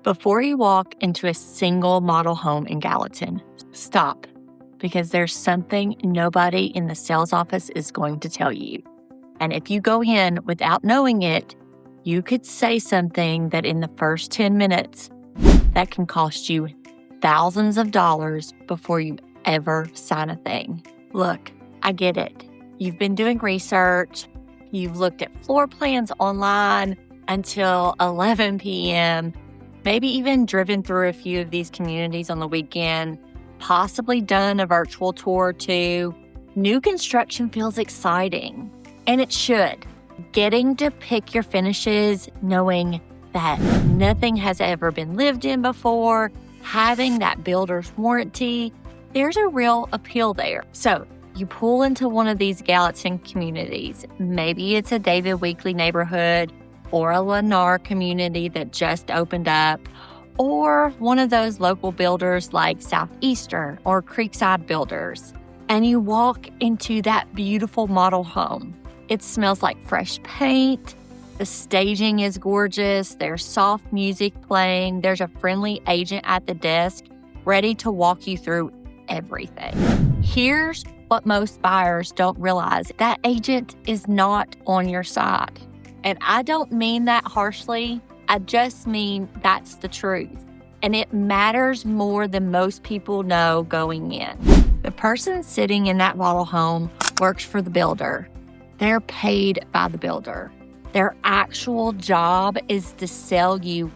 Before you walk into a single model home in Gallatin, stop, because there's something nobody in the sales office is going to tell you. And if you go in without knowing it, you could say something that in the first 10 minutes that can cost you thousands of dollars before you ever sign a thing. Look, I get it. You've been doing research. You've looked at floor plans online until 11 p.m., maybe even driven through a few of these communities on the weekend, possibly done a virtual tour or two. New construction feels exciting, and it should. Getting to pick your finishes, knowing that nothing has ever been lived in before, having that builder's warranty, there's a real appeal there. So you pull into one of these Gallatin communities. Maybe it's a David Weekley neighborhood, or a Lennar community that just opened up, or one of those local builders like Southeastern or Creekside Builders. And you walk into that beautiful model home. It smells like fresh paint. The staging is gorgeous. There's soft music playing. There's a friendly agent at the desk ready to walk you through everything. Here's what most buyers don't realize. That agent is not on your side. And I don't mean that harshly. I just mean that's the truth. And it matters more than most people know going in. The person sitting in that model home works for the builder. They're paid by the builder. Their actual job is to sell you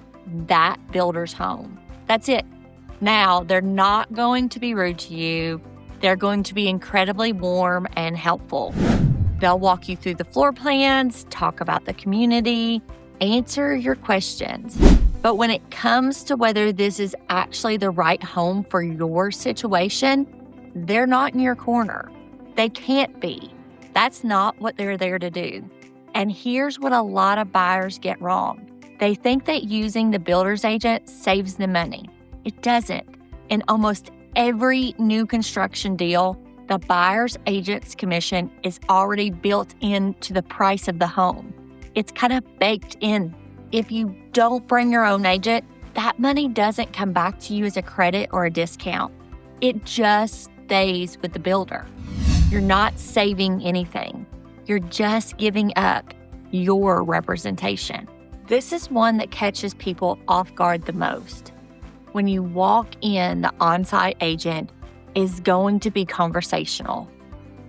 that builder's home. That's it. Now, they're not going to be rude to you. They're going to be incredibly warm and helpful. They'll walk you through the floor plans, talk about the community, answer your questions. But when it comes to whether this is actually the right home for your situation, they're not in your corner. They can't be. That's not what they're there to do. And here's what a lot of buyers get wrong. They think that using the builder's agent saves them money. It doesn't. In almost every new construction deal, the buyer's agent's commission is already built into the price of the home. It's kind of baked in. If you don't bring your own agent, that money doesn't come back to you as a credit or a discount. It just stays with the builder. You're not saving anything. You're just giving up your representation. This is one that catches people off guard the most. When you walk in, the on-site agent is going to be conversational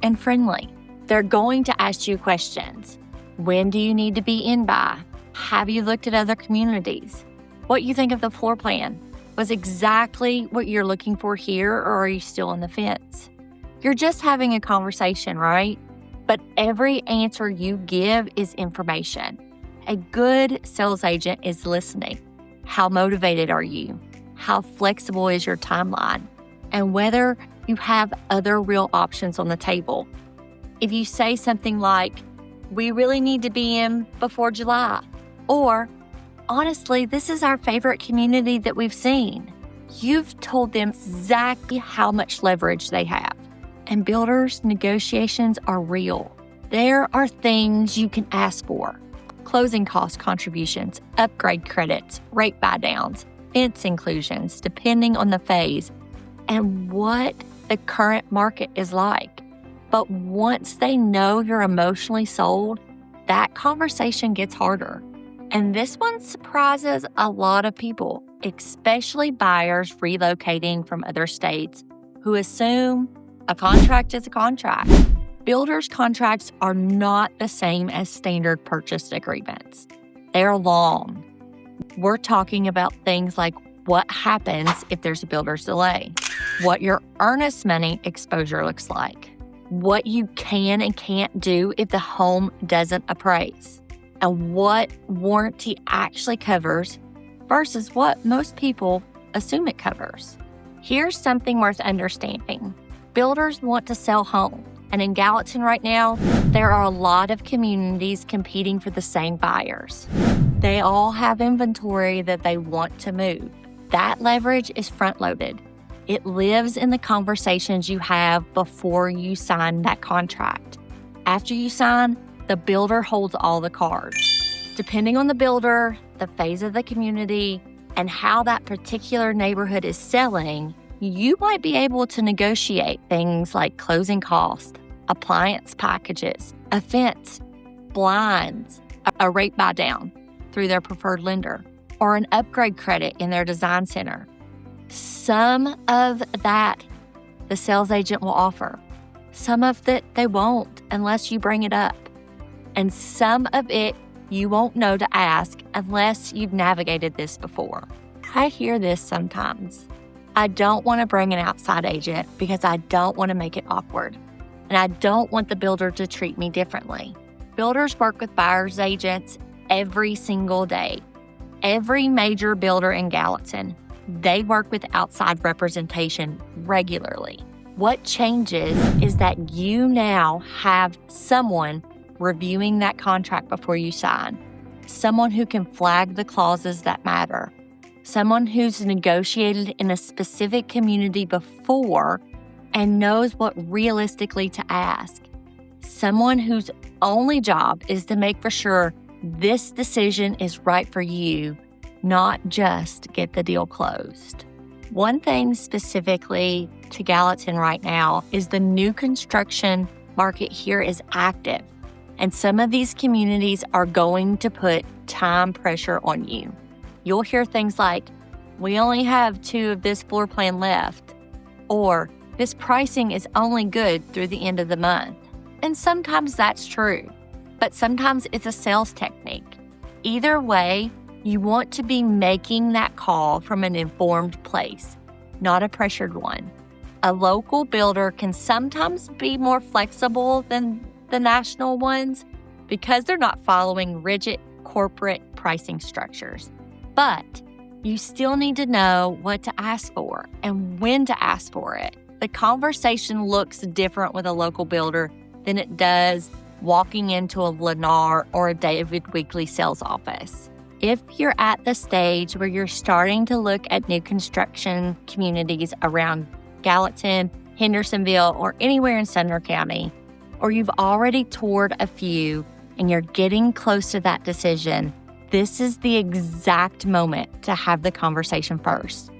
and friendly. They're going to ask you questions. When do you need to be in by? Have you looked at other communities? What you think of the floor plan? Was exactly what you're looking for here, or are you still on the fence? You're just having a conversation, right? But every answer you give is information. A good sales agent is listening. How motivated are you? How flexible is your timeline? And whether you have other real options on the table. If you say something like, we really need to be in before July, or honestly, this is our favorite community that we've seen, you've told them exactly how much leverage they have. And builders' negotiations are real. There are things you can ask for. Closing cost contributions, upgrade credits, rate buy-downs, fence inclusions, depending on the phase, and what the current market is like. But once they know you're emotionally sold, that conversation gets harder. And this one surprises a lot of people, especially buyers relocating from other states who assume a contract is a contract. Builders' contracts are not the same as standard purchase agreements. They're long. We're talking about things like what happens if there's a builder's delay, what your earnest money exposure looks like, what you can and can't do if the home doesn't appraise, and what warranty actually covers versus what most people assume it covers. Here's something worth understanding. Builders want to sell homes, and in Gallatin right now, there are a lot of communities competing for the same buyers. They all have inventory that they want to move. That leverage is front-loaded. It lives in the conversations you have before you sign that contract. After you sign, the builder holds all the cards. Depending on the builder, the phase of the community, and how that particular neighborhood is selling, you might be able to negotiate things like closing costs, appliance packages, a fence, blinds, a rate buy down through their preferred lender, or an upgrade credit in their design center. Some of that the sales agent will offer. Some of it they won't unless you bring it up. And some of it you won't know to ask unless you've navigated this before. I hear this sometimes. I don't want to bring an outside agent because I don't want to make it awkward. And I don't want the builder to treat me differently. Builders work with buyer's agents every single day. Every major builder in Gallatin, they work with outside representation regularly. What changes is that you now have someone reviewing that contract before you sign, someone who can flag the clauses that matter, someone who's negotiated in a specific community before and knows what realistically to ask, someone whose only job is to make for sure this decision is right for you, not just get the deal closed. One thing specifically to Gallatin right now is the new construction market here is active, and some of these communities are going to put time pressure on you. You'll hear things like, we only have 2 of this floor plan left, or this pricing is only good through the end of the month. And sometimes that's true, but sometimes it's a sales technique. Either way, you want to be making that call from an informed place, not a pressured one. A local builder can sometimes be more flexible than the national ones because they're not following rigid corporate pricing structures. But you still need to know what to ask for and when to ask for it. The conversation looks different with a local builder than it does walking into a Lennar or a David Weekley sales office. If you're at the stage where you're starting to look at new construction communities around Gallatin, Hendersonville, or anywhere in Sumner County, or you've already toured a few and you're getting close to that decision, this is the exact moment to have the conversation first.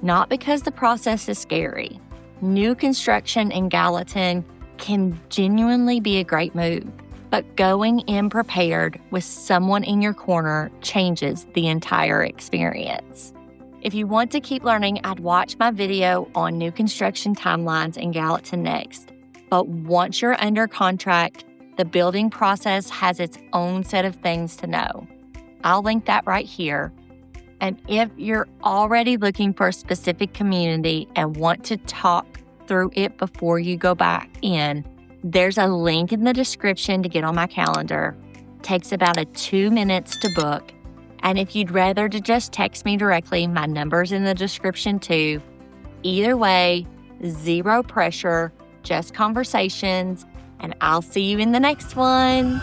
Not because the process is scary. New construction in Gallatin can genuinely be a great move, but going in prepared with someone in your corner changes the entire experience. If you want to keep learning, I'd watch my video on new construction timelines in Gallatin next. But once you're under contract, the building process has its own set of things to know. I'll link that right here. And if you're already looking for a specific community and want to talk through it before you go back in, there's a link in the description to get on my calendar. Takes about 2 minutes to book. And if you'd rather to just text me directly, my number's in the description too. Either way, zero pressure, just conversations, and I'll see you in the next one.